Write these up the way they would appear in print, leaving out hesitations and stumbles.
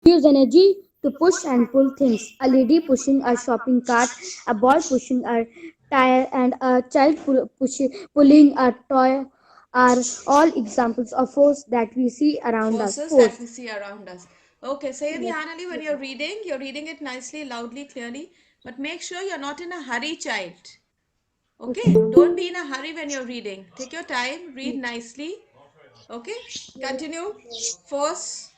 use energy to push and pull things. A lady pushing a shopping cart, a boy pushing a tire, and a child pulling a toy are all examples of force that we see around us. Forces that Force. we see around us. Okay, say the Anali when you're reading it nicely, loudly, clearly, but make sure you're not in a hurry, child. Okay, Okay, ma'am. don't be in a hurry when you're reading. Take your time, read nicely. Okay, continue. Force.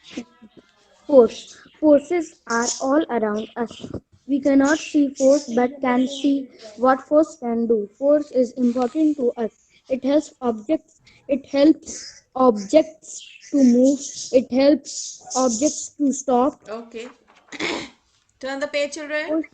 Force. Forces are all around us. We cannot see force but can see what force can do. Force is important to us. It helps objects. It helps objects to move. It helps objects to stop. Okay, turn the page, children. Force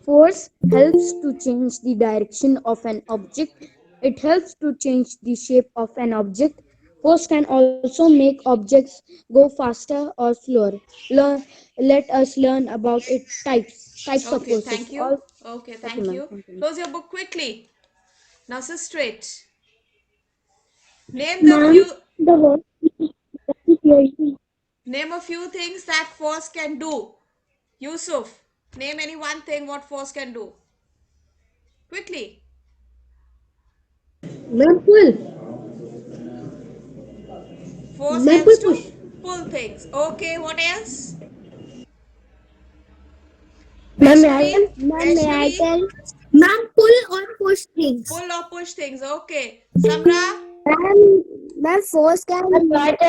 Force helps to change the direction of an object. It helps to change the shape of an object. Force can also make objects go faster or slower. Learn, let us learn about its types of Okay, forces. thank you. All Okay, okay, thank ma'am. you. Thank you. Close your book quickly. Now sit straight. Name the Ma'am, few the word is here. name a few things that force can do. Yusuf, name any one thing what force can do. Quickly. Ma'am, pull. Force Ma'am, helps to push. pull things. Okay, what else? Ma'am, may I Vaishnavi? tell? Ma'am, may I Vaishnavi? tell? Ma'am, pull or push things. Pull or push things. Okay. Samra? Ma'am, force can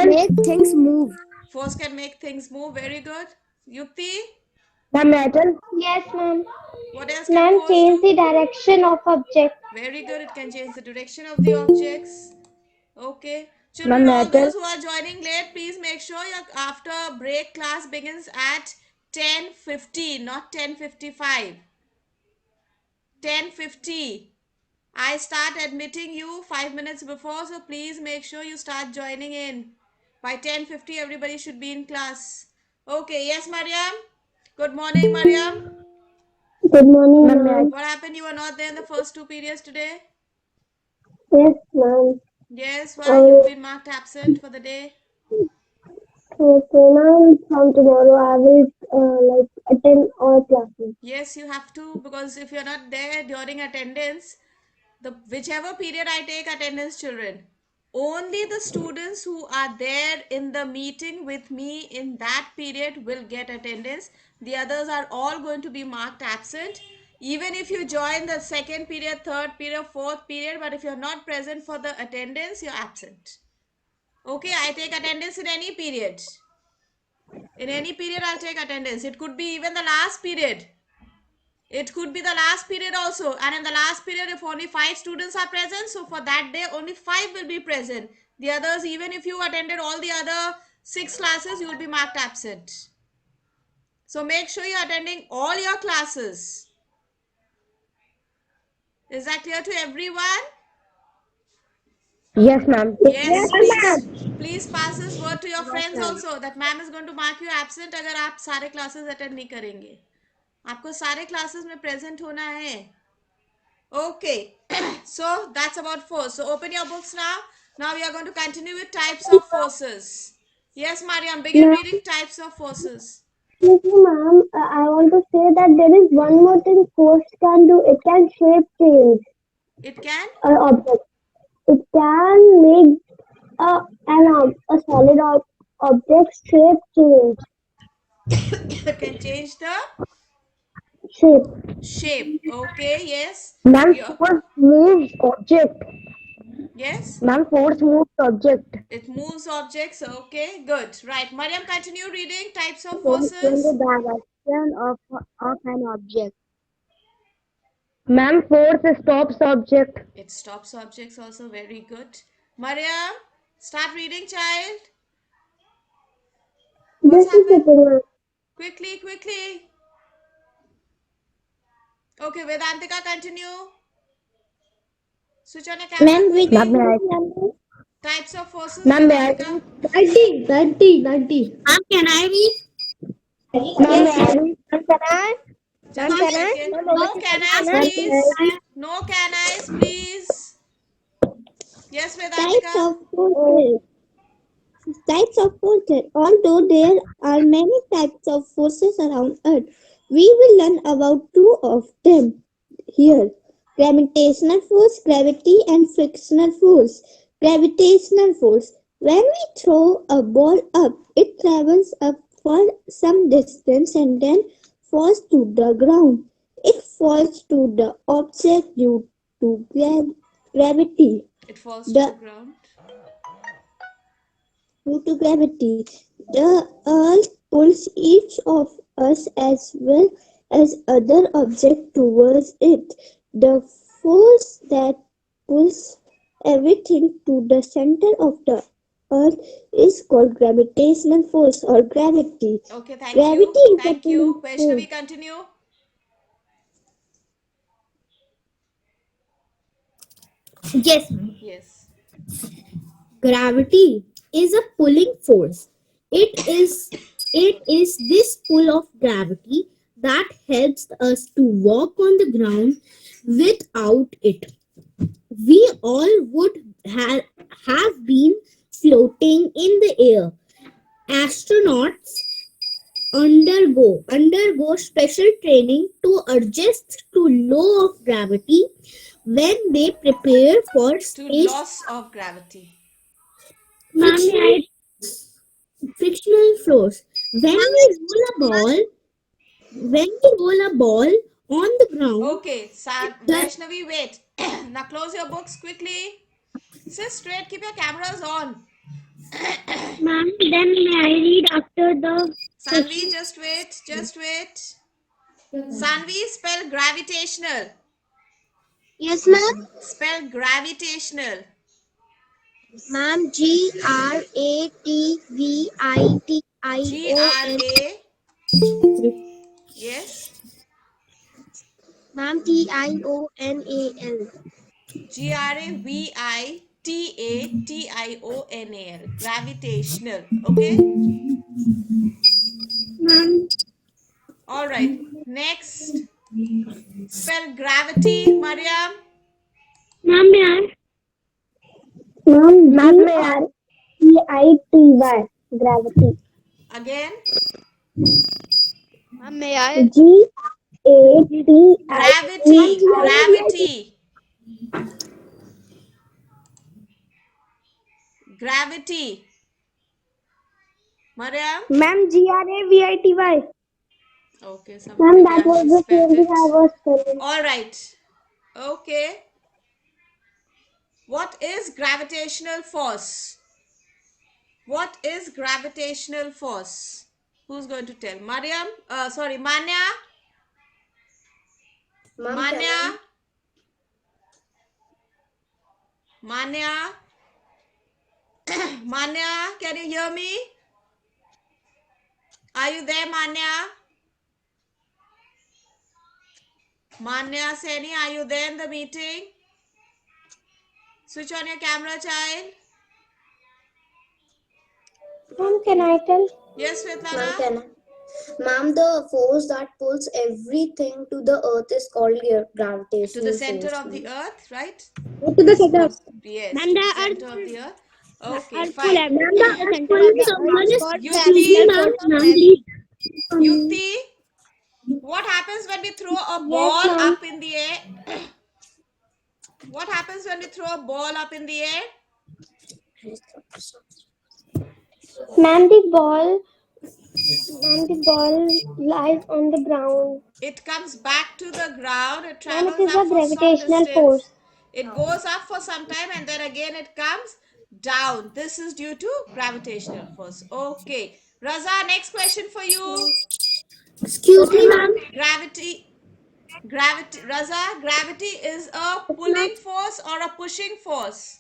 make things move. Force can make things move. Very good. Yukti? Ma'am, may I tell? Yes, ma'am. What else can Ma'am, force change do? the direction of object. Very good. It can change the direction of the objects. Okay. Ma'am, Children, may I all tell? those who are joining late, please make sure your after break class begins at 10:50, not 10:55. 10:50. I start admitting you 5 minutes before, so please make sure you start joining in. By 10:50 everybody should be in class. Okay, yes Mariam? Good morning Mariam. Good morning, ma'am. What happened you were not there in the first two periods today? Yes, ma'am. Yes, why you've Uh, been marked absent for the day? okay, ma'am. From tomorrow, I will attend all classes. Yes, you have to because if you're not there during attendance, the whichever period I take attendance children, only the students who are there in the meeting with me in that period will get attendance. The others are all going to be marked absent. Even if you join the second period, third period, fourth period, but if you're not present for the attendance, you're absent. Okay, I take attendance in any period. In any period, I'll take attendance. It could be even the last period. It could be the last period also. And in the last period, if only 5 students are present, so for that day, only 5 will be present. The others, even if you attended all the other 6 classes, you will be marked absent. So make sure you're attending all your classes. Is that clear to everyone? Yes, ma'am. Yes, Yes, please pass this word to your friends ma'am. also that ma'am is going to mark you absent अगर आप सारे classes attend नहीं करेंगे. आपको सारे classes में present होना है. Okay, so that's about force. So open your books now. Now we are going to continue with types of forces. Yes, Mariam, begin Ma'am, reading types of forces. excuse me, ma'am. I want to say that there is one more thing force can do. It can shape change It can an object. It can make a solid object shape change. can change the Shape. shape. Okay, yes. Ma'am, Yeah. force moves object. Yes. Ma'am, force moves object. It moves objects. Okay, good. Right. Mariam, continue reading types of Force in the forces. direction of an object. Ma'am, force stops object. It stops objects also. Very good. Mariam, start reading, child. What's This is the happened? thing. Quickly, quickly. Okay, Vedantika, continue. Switch on your camera Ma'am, we quickly. can. Types of forces, Ma'am, may I Vedantika. read? 90. Ma'am, can I read? Ma'am, may Yes, I ma'am. read? Ma'am, can I? Just a second. No can eyes, Ma'am, can I please. read? No can eyes, please. Yes, Types Vedantika. of forces. Types of forces. Although there are many types of forces around Earth, we will learn about two of them here. Gravitational force, gravity, and frictional force. Gravitational force. When we throw a ball up, it travels up for some distance and then falls to the ground. It falls to the object due to gravity. It falls to the The ground. Due to gravity, the Earth pulls each of us as well as other objects towards it. The force that pulls everything to the center of the Earth is called gravitational force or gravity. Okay, thank Gravity you. is a Thank pulling you. force. Vaishnavi, continue. Yes, Yes. gravity is a pulling force. It is this pull of gravity that helps us to walk on the ground. Without it, we all would have been floating in the air. Astronauts undergo special training to adjust to law of gravity when they prepare for To space. loss of gravity. Frictional, frictional flows. When we roll a ball on the ground, Okay, the Vaishnavi, wait. Now close your books quickly. Sit straight, keep your cameras on. Ma'am, then may I read after the Sanvi, just wait, just wait. Sanvi, spell gravitational. Yes, ma'am. Spell gravitational. Ma'am, G R GRAVITION. A. Yes. Ma'am, TIONAL. G R A V I T A T I O N A L. Gravitational. Okay. Ma'am, All right. Next. Spell gravity, Mariam. ma'am, may I? Ma'am, GITY, gravity. Again. Ma'am, may I? GATI. Gravity. Gravity. Gravity. Mariam. Ma'am, GRAVITY. Okay, Ma'am, maybe that I was the misspelled same thing it. I was telling. All right. Okay. What is gravitational force? What is gravitational force? Who's going to tell? Mariam? Sorry, Manya? Manya? Manya? Manya, can you hear me? Are you there, Manya? Manya Seni, are you there in the meeting? Switch on your camera, child. Ma'am, can I tell? Yes, Svetlana? Ma'am, the force that pulls everything to the earth is called To the gravitational center force. of the earth, right? To the center. Yes, Ma'am, to the the earth center of the earth. Okay, earth pull fine. everything to the center of the earth someone is is called Yuti, gravitational force, ma'am. Yuti, what happens when we throw a Yes, ball ma'am. up in the air? What happens when we throw a ball up in the air? Ma'am, the ball lies on the ground. It comes back to the ground. It Ma'am, it travels is up a for some gravitational distance. force. It goes up for some time and then again it comes down. This is due to gravitational force. Okay. Raza, next question for you. excuse me, ma'am. Raza, gravity is a pulling force or a pushing force?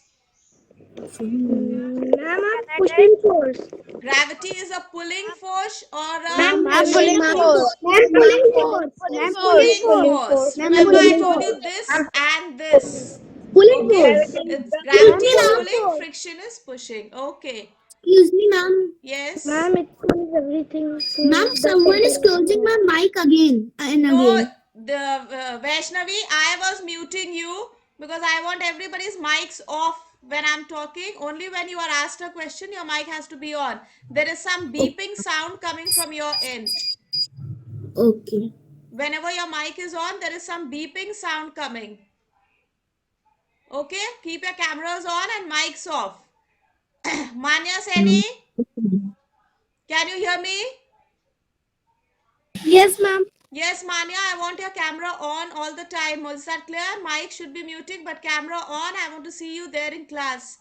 Ma'am, a pushing force. Gravity is a pulling force or a Ma'am, pushing pulling force? force. Ma'am, pulling force. Ma'am, pulling Pulling force. force. Ma'am, Remember, I pulling told force. you this and this. Pulling Okay. force. It's Excuse gravity me, is ma'am. pulling, friction is pushing. Okay. Excuse me, ma'am. Yes. Ma'am, it pulls everything to Ma'am, the someone is center of closing the my mic again and No, again. the Vaishnavi, I was muting you because I want everybody's mics off. when I'm talking. Only when you are asked a question, your mic has to be on. There is some beeping sound coming from your end. Okay. Whenever your mic is on, there is some beeping sound coming. Okay? Keep your cameras on and mics off. Manya Seni, can you hear me? Yes, ma'am. Yes, Manya, I want your camera on all the time. Is that clear? Mic should be muted, but camera on. I want to see you there in class.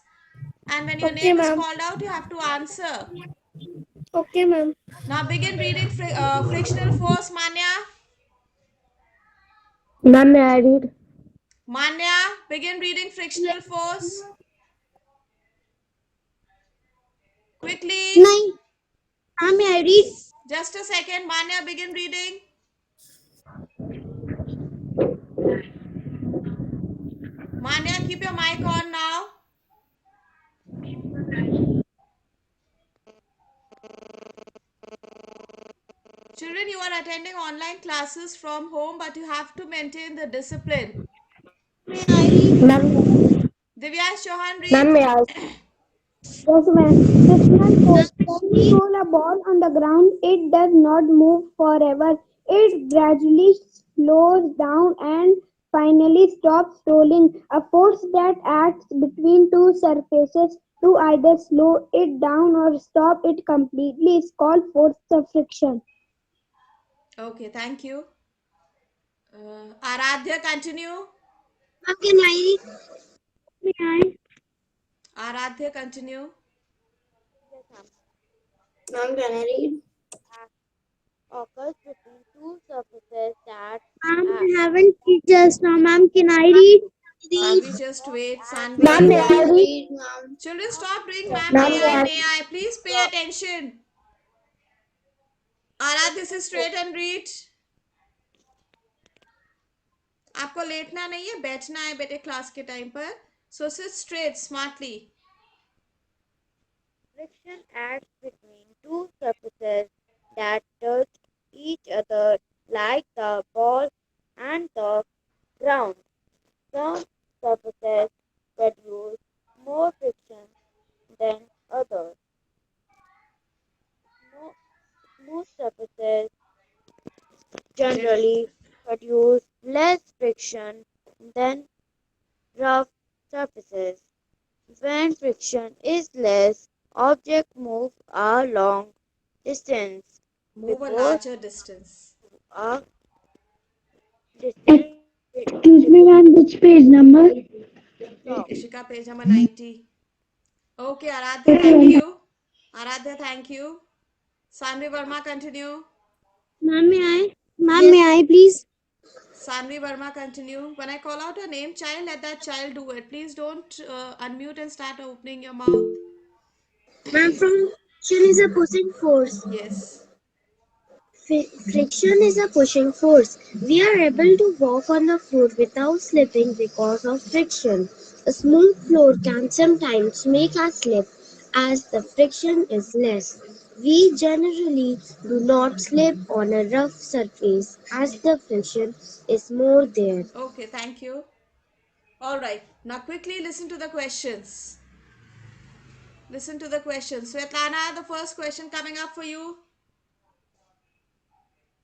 And when your Okay, name is ma'am. called out, you have to answer. Okay, ma'am. Now begin reading frictional force, Manya. Ma'am, may I read? Manya, begin reading frictional force. Quickly. Nine. May I read? Just a second. Manya, begin reading. Manya, keep your mic on now. Children, you are attending online classes from home, but you have to maintain the discipline. May I read? Ma'am, Divyash Chauhan, ma'am, read. may I? Yes, ma'am. Frictional force. When we roll a ball on the ground, it does not move forever. It gradually slows down and finally stops rolling. A force that acts between two surfaces to either slow it down or stop it completely is called force of friction. Okay, thank you. Aradhya, continue. Ma'am, can I read? May I? Aradhya, continue. Ma'am, can I read? Occurs between two surfaces that Ma'am, I haven't read just now. Ma'am, can I read? Sanvi, just wait. Ma'am, Sanvi. may I read? read, ma'am. Children, stop doing ma'am, Ma'am, may may I, I? may I. Please pay attention. Aradhya, sit straight and read. आपको लेटना नहीं है, बैठना है बेटे class के time पर. So sit straight, smartly. Friction acts between two surfaces that touch each other like the ball and the ground. Some surfaces produce more friction than others. Smooth surfaces generally produce less friction than rough surfaces. When friction is less, objects move a long distance Move a before larger distance. a distance Excuse me, ma'am. Which page number? stop. Ishika, page number 90. Okay, Aradhya, thank you. Aradhya, thank you. Sanvi Verma, continue. Ma'am, may I? Ma'am, may I please? Sanvi Verma, continue. When I call out a name child, let that child do it. Please don't unmute and start opening your mouth. Ma'am, friction is a pushing force. Yes. Friction is a pushing force. We are able to walk on the floor without slipping because of friction. A smooth floor can sometimes make us slip as the friction is less. We generally do not slip on a rough surface as the friction is more there. Okay, thank you. All right. Now quickly listen to the questions. Listen to the questions. Svetlana, the first question coming up for you.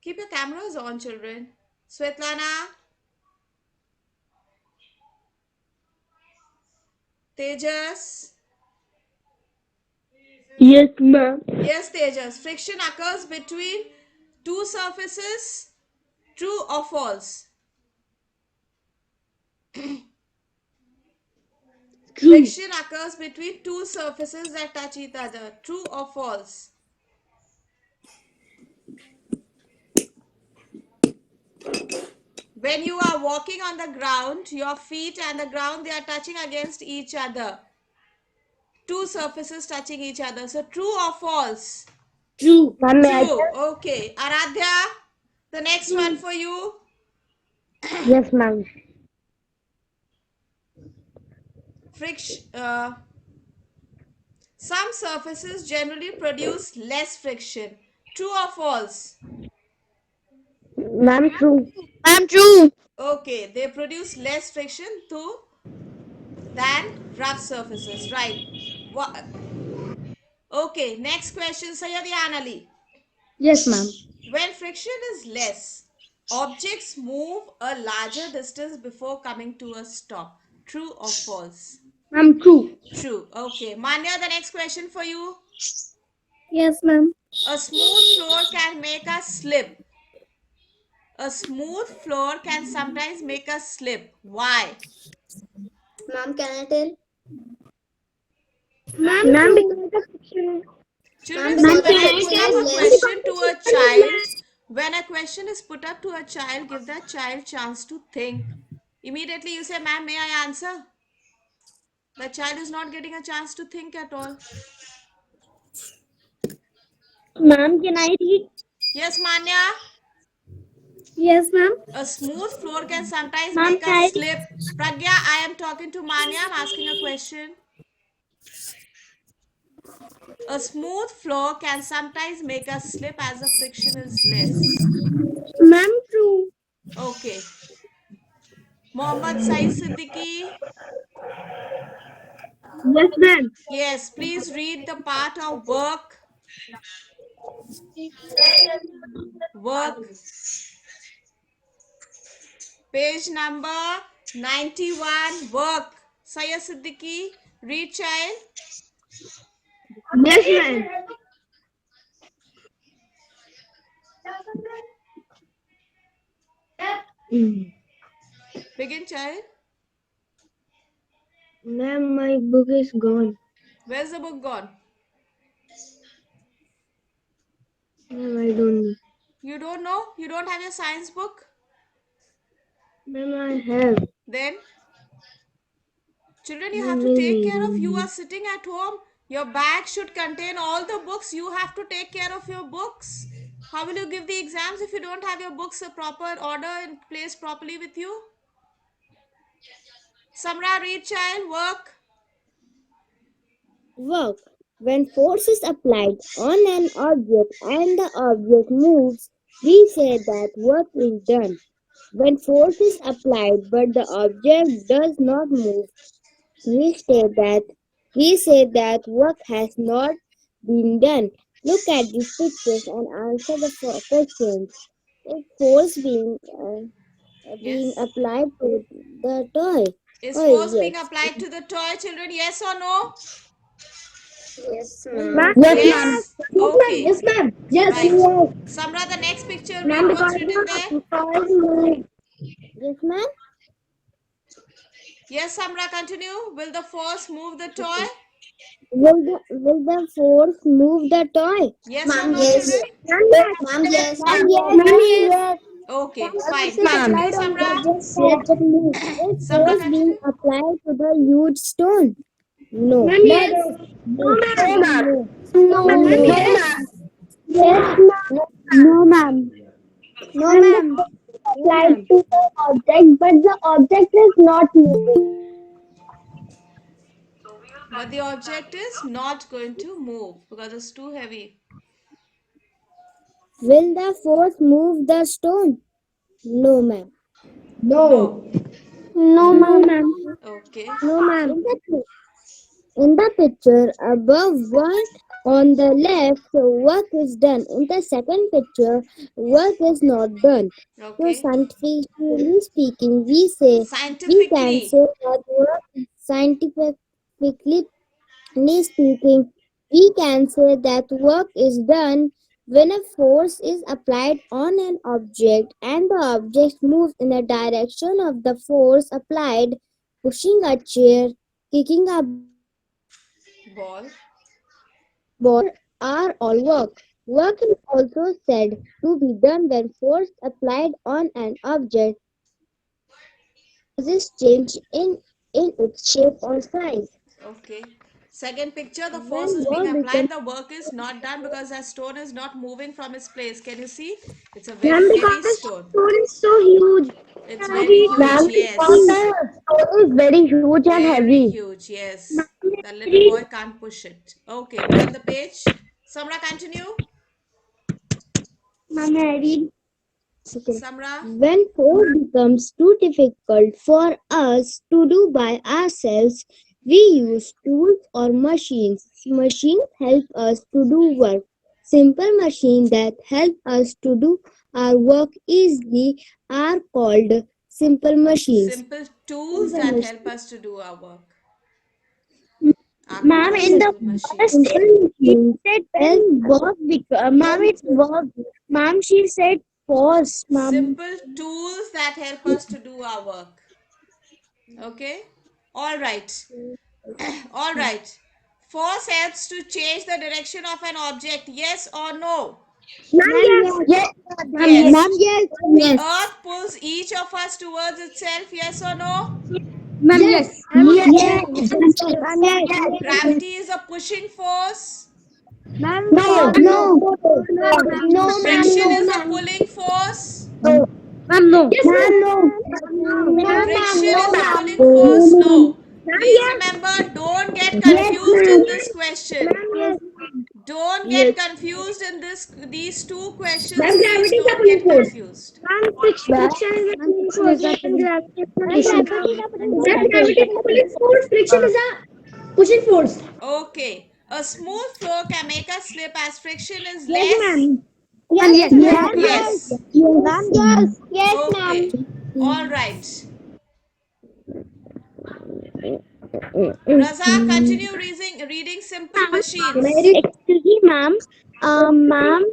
Keep your cameras on, children. Svetlana, Tejas. Yes, ma'am. Yes, Tejas. Friction occurs between two surfaces. True or false? Friction occurs between two surfaces that touch each other. True or false? When you are walking on the ground, your feet and the ground, they are touching against each other. Two surfaces touching each other. So true or false? True. Ma'am, may I? True. Okay. Aradhya, the next one for you. Yes, ma'am. Friction. Some surfaces generally produce less friction. True or false? Ma'am, true. Ma'am, true. Okay, they produce less friction too. than rough surfaces, right? Okay, next question, Sayadi Ali. Yes, ma'am. When friction is less, objects move a larger distance before coming to a stop. True or false? Ma'am, true. True. Okay. Manya, the next question for you. Yes, ma'am. A smooth floor can make us slip. A smooth floor can sometimes make us slip. Why? Ma'am, can I tell? Ma'am, Ma'am, because of friction. Children, see, because when the I put friction up a is question to less. a child, when a question is put up to a child, give that child chance to think. Immediately you say, ma'am, may I answer? The child is not getting a chance to think at all. Ma'am, can I read? Yes, Manya? Yes, ma'am. A smooth floor can sometimes Ma'am, make can us I slip. Pragya, I am talking to Manya. I'm asking a question. A smooth floor can sometimes make us slip as the friction is less. Ma'am, true. Okay. Mohammad Saeed Siddiqui. Yes, ma'am. Yes, please read the part of work. Work. Page number 91. Work. Sayyid Siddiqui. Read, child. Yes, ma'am. Begin, child. Ma'am, my book is gone. Where's the book gone? Ma'am, I don't know. You don't know? You don't have your science book? Ma'am, I have. Then, children, you have Ma'am, to take care of. You maybe. are sitting at home. Your bag should contain all the books. You have to take care of your books. How will you give the exams if you don't have your books a proper order and placed properly with you? Samra, read, child. Work. Work. When force is applied on an object and the object moves, we say that work is done. When force is applied but the object does not move, we say that work has not been done. Look at these pictures and answer the questions. Is force being Yes. applied to the toy? Is Oh force being yes. applied to the toy, children? Yes or no? Yes, Ma'am, ma'am. yes, ma'am. Yes. Yes, ma'am. Okay. Yes, ma'am. Yes. Right. Yes. Samra, the next picture, Ma'am, read because what's written there. the toys move. Yes, ma'am. Yes, Samra, continue. Will the force move the toy? Will the force move the toy? Yes or Ma'am, no, yes. children? Ma'am, Ma'am, yes. yes. Ma'am, yes. Ma'am, Ma'am, yes. yes. Okay, Force fine. is Ma'am. Continue, applied on Samra. object, the object moves. Is Samra, force being continue. applied to the huge stone? No. Ma'am, yes. No, ma'am. No. No, ma'am. No. Yes. Yes, ma'am. No. No, ma'am. No, Ma'am, ma'am. the No, applied ma'am. to the object, but the object is not moving. But the object is not going to move because it's too heavy. Will the force move the stone? No, ma'am. No. No, ma'am. Okay. No, ma'am. In the picture above one on the left, work is done. In the second picture, work is not done. So Okay. scientifically speaking, we can Scientifically. say that work scientifically speaking, we can say that work is done when a force is applied on an object and the object moves in the direction of the force applied, pushing a chair, kicking a ball, Ball. are all work. Work is also said to be done when force applied on an object causes change in its shape or size. Okay. Second picture, the force When is being ball becomes applied, the work is not done because that stone is not moving from its place. Can you see? It's a Ma'am, very because heavy the stone. stone is so huge. It's very huge, Ma'am, because yes. the stone is very huge and Very heavy. huge, yes. The little Read. boy can't push it. Okay, turn the page. Samra, continue. Ma'am, I read. Samra? When 4 becomes too difficult for us to do by ourselves, we use tools or machines. Machines help us to do work. Simple machines that help us to do our work easily are called simple machines. Simple tools that help us to do our work are Ma'am, called in the simple first, machines. it said when verb, ma'am, it's verb. Ma'am, she said pause, ma'am. Simple tools that help us to do our work. Okay? All right. All right. Force helps to change the direction of an object. Yes or no? Ma'am, yes. Yes. Ma'am, yes. The Yes. earth pulls each of us towards itself. Yes or no? Yes. Yes. Yes. Yes. Gravity is a pushing force. No. No. No, ma'am. Friction No, is a ma'am. pulling force. Ma'am, no. Ma'am, no. No, ma'am. Friction No, is a ma'am. pulling force. No. Please remember, don't get Yes, confused ma'am. in this question. Don't get confused in this these two questions. Please don't get confused. Friction is a pulling force. Okay. A smooth floor can make us slip as friction is Yes, less. ma'am. Yes, ma'am. Yes. Ma'am, yes. Yes, ma'am. Okay. All right. Raza, continue reading simple machines. Excuse me, ma'am. Ma'am,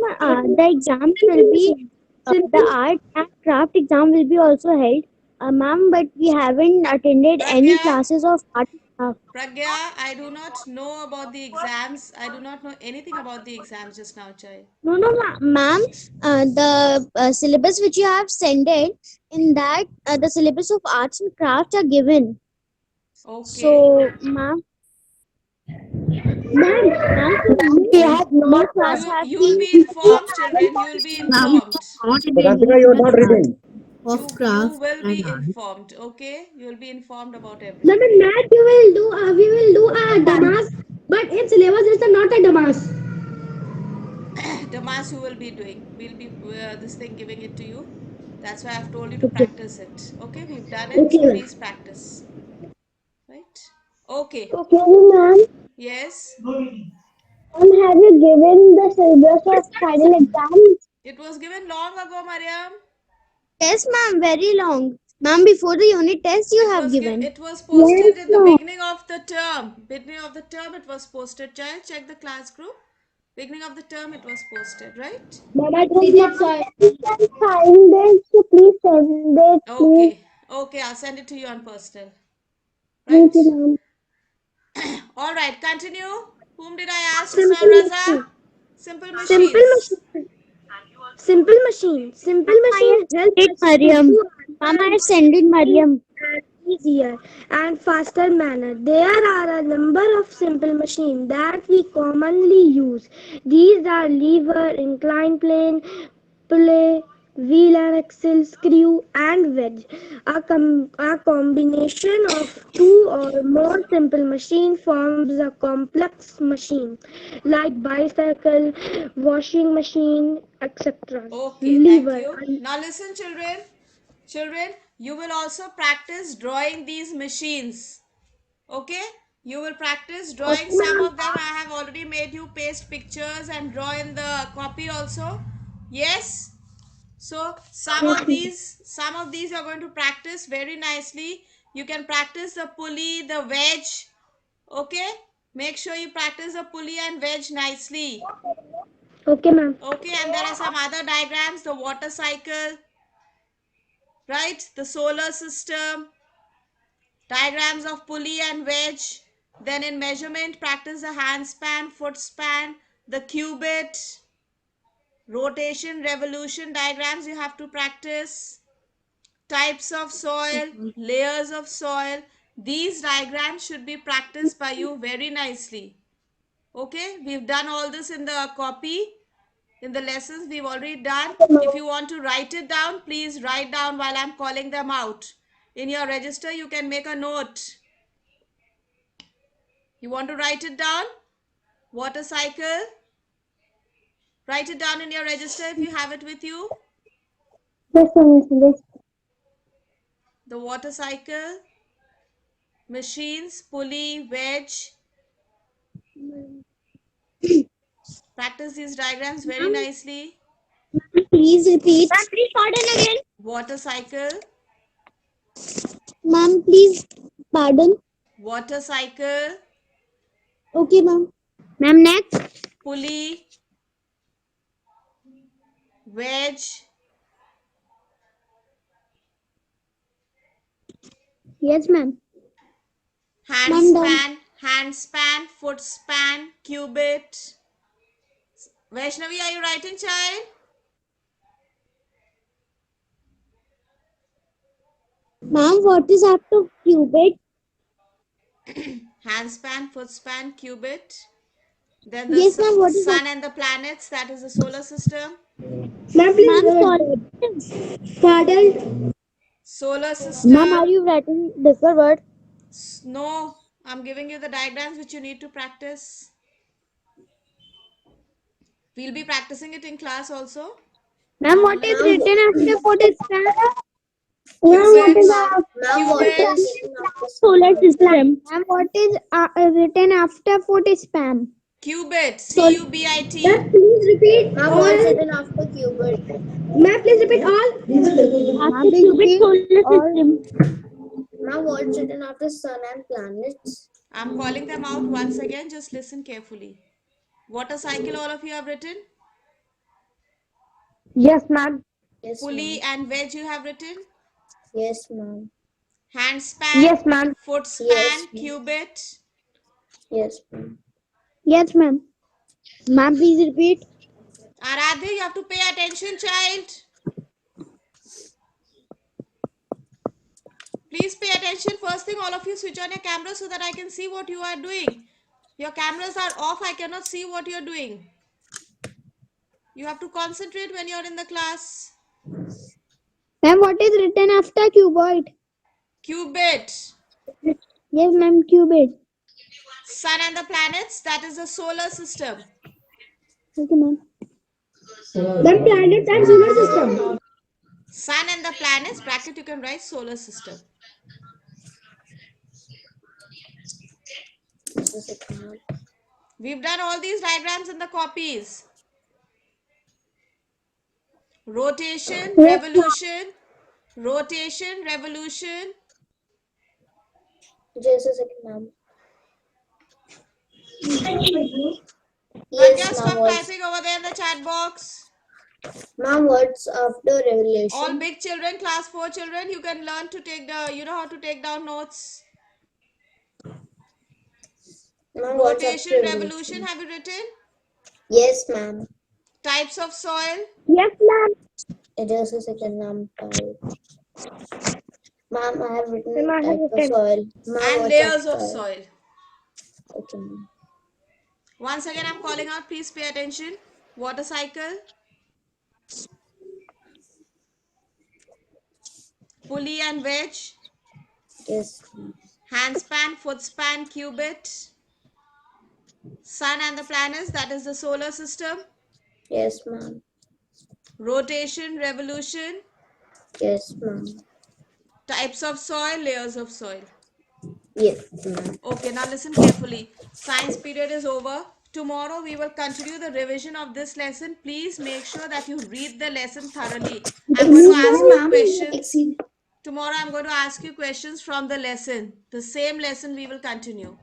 the exams will be the art and craft exam will be also held. Ma'am, but we haven't attended any Pragya, classes of art and craft. Pragya, I do not know about the exams. I do not know anything about the exams just now, child. No, no, ma'am. The syllabus which you have sent in that the syllabus of arts and crafts are given. Okay. So, ma'am, we have no class have You will been. be informed, children. You will be informed. Not in But the Antika, you are not reading. of You craft will and be art. informed. Okay. You will be informed about Ma'am, everything. in math we will do a Damas, but in syllabus is not a Damas. Damas, you will be doing. We'll be this thing giving it to you. That's why I've told you to practice it. Okay. We've done it. So please practice. Right. Okay. Okay, ma'am. Yes. Ma'am, have you given the syllabus of final exam? It was given long ago, Mariam. Yes, ma'am. Very long. Ma'am, before the unit test you have given. It was Yes, posted in the ma'am. beginning of the term. Beginning of the term it was posted. Child, check the class group. Beginning of the term it was posted, right? Ma'am, I did not find it. So please send it, please. Okay. Okay, I'll send it to you on personal. Thank Right? you, ma'am. All right, continue. Whom did I ask just now, Raza? Simple Simple machines. machine. Simple machine help It us to Mariam. do Mama, our I work send it Mariam. in an easier and faster manner. There are a number of simple machines that we commonly use. These are lever, incline plane, play, wheel and axle, screw, and wedge. A combination of two or more simple machine forms a complex machine like bicycle, washing machine, etc. Okay, thank Lever. you. Now listen, children. Children, you will also practice drawing these machines. Okay? You will practice drawing some of them. I have already made you paste pictures and draw in the copy also. Yes? So some of these you're going to practice very nicely. You can practice the pulley, the wedge. Okay? Make sure you practice the pulley and wedge nicely. Okay, ma'am. Okay, and there are some other diagrams, the water cycle, right? The solar system, diagrams of pulley and wedge. Then in measurement, practice the hand span, foot span, the cubit, rotation, revolution diagrams you have to practice. Types of soil, layers of soil. These diagrams should be practiced by you very nicely. Okay, we've done all this in the copy. In the lessons we've already done. If you want to write it down, please write down while I'm calling them out. In your register, you can make a note. You want to write it down? Water cycle. Write it down in your register if you have it with you. Yes, ma'am. Yes. The water cycle, machines, pulley, wedge. Practice these diagrams very Ma'am, nicely. please repeat. Ma'am, please pardon again. Water cycle, Ma'am, please pardon. water cycle, Okay, ma'am. Ma'am, next. pulley, wedge, Yes, ma'am. Ma'am, done. handspan, foot span, cubit. Vaishnavi, are you writing, child? Ma'am, what is after qubit? Handspan, foot span, cubit. Then the Yes, ma'am. What is sun after? and the planets, that is the solar system. Ma'am, please. Ma'am, sorry. Pardon. Solar Ma'am, are system. you writing different word? No, I'm giving you the diagrams which you need to practice. We'll be practicing it in class also. Ma'am, what is written after Fortran? Ma'am, what Qubit, is qubit, solar system? Ma'am, what is written after Fort spam? qubit, Sol. Qubit. Ma'am, please repeat. Ma'am, what is written after qubit? Ma'am, please repeat all. Ma'am, After please qubit repeat solar all. system. Ma'am, what's written after sun and planets? I'm calling them out once again. Just listen carefully. Water cycle, all of you have written. Yes, ma'am. Yes, Pulley ma'am. and wedge, you have written. Yes, ma'am. Handspan, Yes, ma'am. foot Yes, span, ma'am. cubit. Yes, ma'am. Yes, ma'am. Ma'am, please repeat. Aradhya, you have to pay attention, child. Please pay attention. First thing, all of you switch on your camera so that I can see what you are doing. Your cameras are off. I cannot see what you're doing. You have to concentrate when you're in the class. Ma'am, what is written after cuboid? Qubit. Yes, ma'am, qubit. Sun and the planets, that is the solar system. Okay, ma'am. Then planets and solar system. Sun and the planets, bracket you can write solar system. We've done all these diagrams in the copies. Rotation, Yes, revolution, rotation, revolution. just a second, ma'am. Pragya, Yes, ma'am. stop typing over there in the chat box. Ma'am, what's after All revelation? big children, class 4 children, you can learn to take you know how to take down notes. Ma'am, what's after Rotation, revolution, revelation? have you written? Yes, ma'am. Types of soil. Yes, ma'am. Just a second, ma'am. Ma'am, I have written type of soil. Ma'am, And what's layers after? of soil. Okay, ma'am. Once again, I'm calling out, please pay attention. Water cycle, pulley and wedge, Yes, ma'am. handspan, footspan, cubit, sun and the planets, that is the solar system, Yes, ma'am. rotation, revolution, Yes, ma'am. types of soil, layers of soil. Yes, ma'am. Okay, now listen carefully. Science period is over. Tomorrow we will continue the revision of this lesson. Please make sure that you read the lesson thoroughly. I'm going to ask you questions. Tomorrow I'm going to ask you questions from the lesson. The same lesson we will continue.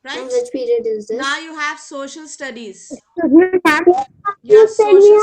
Ma'am, Right? which period is this? Now you have social studies. Ma'am, You have social